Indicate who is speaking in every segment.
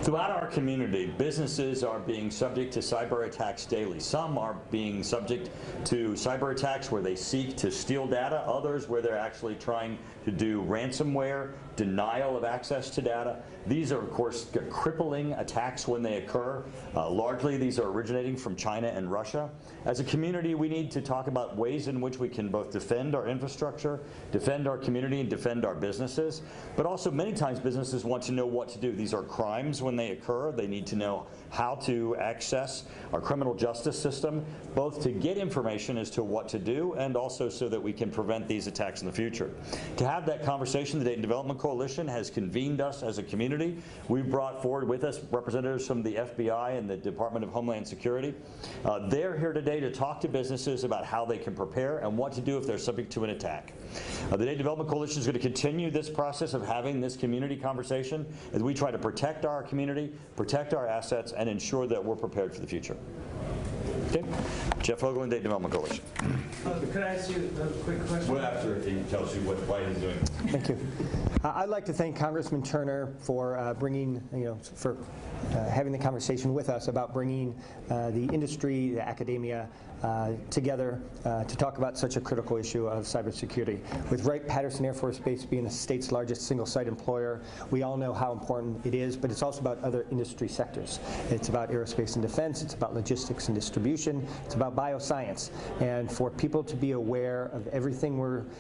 Speaker 1: Throughout our community, businesses are being subject to cyber attacks daily. Some are being subject to cyber attacks where they seek to steal data, others where they're actually trying to do ransomware, denial of access to data. These are, of course, crippling attacks when they occur. Largely, these are originating from China and Russia. As a community, we need to talk about ways in which we can both defend our infrastructure, defend our community, and defend our businesses. But also, many times, businesses want to know what to do. These are crimes when they occur. They need to know how to access our criminal justice system, both to get information as to what to do and also so that we can prevent these attacks in the future. To have that conversation, the Dayton Development Coalition has convened us as a community. We've brought forward with us representatives from the FBI and the Department of Homeland Security. They're here today to talk to businesses about how they can prepare and what to do if they're subject to an attack. The Dayton Development Coalition is going to continue this process of having this community conversation as we try to protect our community, protect our assets, and ensure that we're prepared for the future. Okay. Jeff Hoagland, Dayton Development Coalition.
Speaker 2: Could I ask you a quick question?
Speaker 1: Well, after he tells you why he's doing it.
Speaker 3: Thank you. I'd like to thank Congressman Turner for bringing, having the conversation with us about bringing the industry, the academia together to talk about such a critical issue of cybersecurity. With Wright-Patterson Air Force Base being the state's largest single-site employer, we all know how important it is, but it's also about other industry sectors. It's about aerospace and defense, it's about logistics and distribution, it's about bioscience. And for people to be aware of everything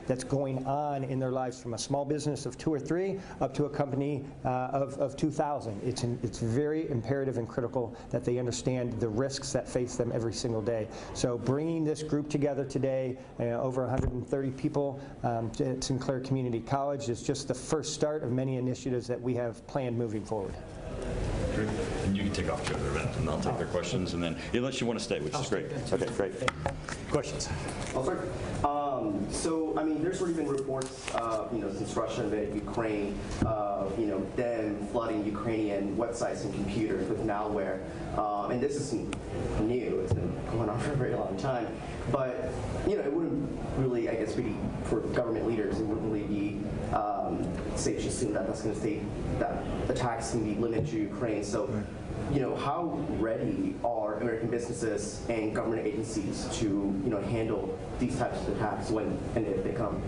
Speaker 3: that's going on in their lives, from a small business of 2 or 3 up to a company of 2,000, it's very imperative and critical that they understand the risks that face them every single day. So bringing this group together today, over 130 people at Sinclair Community College, is just the first start of many initiatives that we have planned moving forward.
Speaker 1: Great. And you can take off to the event, and I'll take their questions, and then unless you want to stay, which is great. Okay, great. Questions?
Speaker 4: I'll start. So, I mean, there's already been reports, since Russia invaded Ukraine, them flooding Ukrainian websites and computers with malware. And this isn't new. It's been going on for a very long time. But, it wouldn't really, I guess, really, for government leaders, it wouldn't really be safe to assume that that's going to stay, that attacks can be limited to Ukraine. So, how ready are American businesses and government agencies to, handle these types of attacks when and if they come?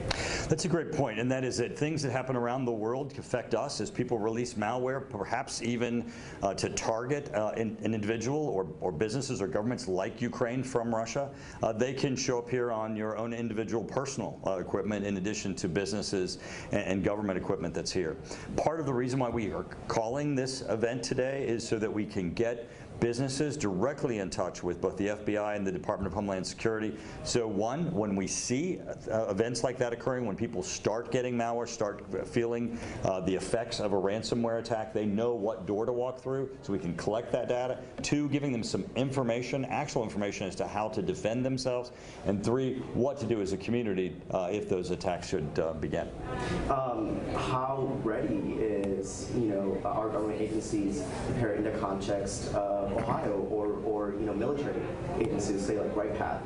Speaker 1: That's a great point, and that is that things that happen around the world affect us as people release malware, perhaps even to target an individual or businesses or governments like Ukraine from Russia. They can show up here on your own individual personal equipment in addition to businesses and government equipment that's here. Part of the reason why we are calling this event today is so that we can get businesses directly in touch with both the FBI and the Department of Homeland Security. So one, when we see events like that occurring, when people start getting malware, start feeling the effects of a ransomware attack, they know what door to walk through, so we can collect that data. 2, giving them some information, actual information as to how to defend themselves. And 3, what to do as a community if those attacks should begin.
Speaker 4: How ready is, our government agencies prepared in the context of Ohio or military agencies, say like Wright-Pat,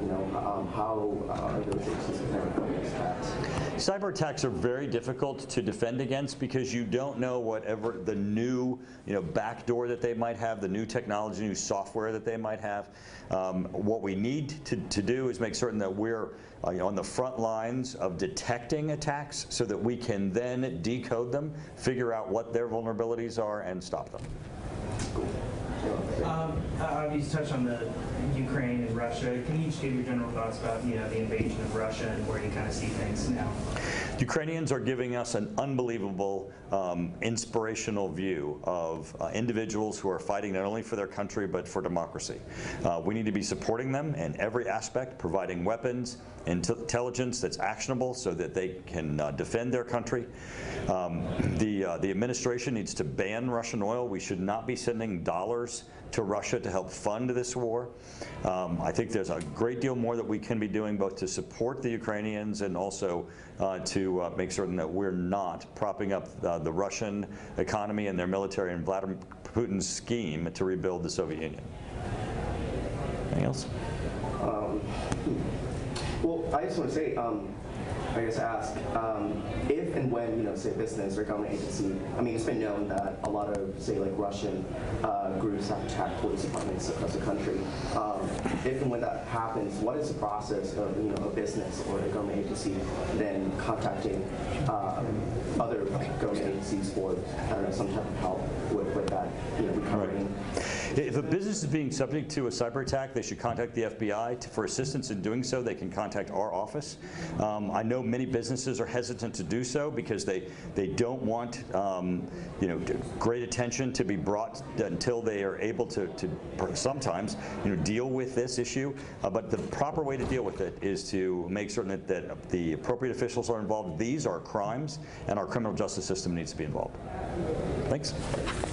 Speaker 4: how are those agencies prepared for these attacks?
Speaker 1: Cyber attacks are very difficult to defend against because you don't know whatever the new backdoor that they might have, the new technology, new software that they might have. What we need to do is make certain that we're on the front lines of detecting attacks so that we can then decode them, figure out what their vulnerabilities are, and stop them.
Speaker 4: Cool.
Speaker 2: You touched on the Ukraine and Russia. Can you just give your general thoughts about the invasion of Russia and where you kind of see things now?
Speaker 1: Ukrainians are giving us an unbelievable, inspirational view of individuals who are fighting not only for their country but for democracy. We need to be supporting them in every aspect, providing weapons, intelligence that's actionable so that they can defend their country. The administration needs to ban Russian oil. We should not be sending dollars to Russia to help fund this war. I think there's a great deal more that we can be doing both to support the Ukrainians and also to make certain that we're not propping up the Russian economy and their military and Vladimir Putin's scheme to rebuild the Soviet Union. Anything else?
Speaker 4: Well, I just want to say, I guess, ask if and when, say, business or government agency, I mean, it's been known that a lot of, say, like Russian groups have attacked police departments across the country. If and when that happens, what is the process of, a business or a government agency then contacting other government agencies for, I don't know, some type of help with that, recovering?
Speaker 1: If a business is being subject to a cyber attack, they should contact the FBI. For assistance in doing so, they can contact our office. I know many businesses are hesitant to do so because they don't want great attention to be brought until they are able to sometimes deal with this issue. But the proper way to deal with it is to make certain that the appropriate officials are involved. These are crimes, and our criminal justice system needs to be involved. Thanks.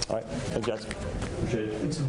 Speaker 1: All right. Thanks, guys. Appreciate it.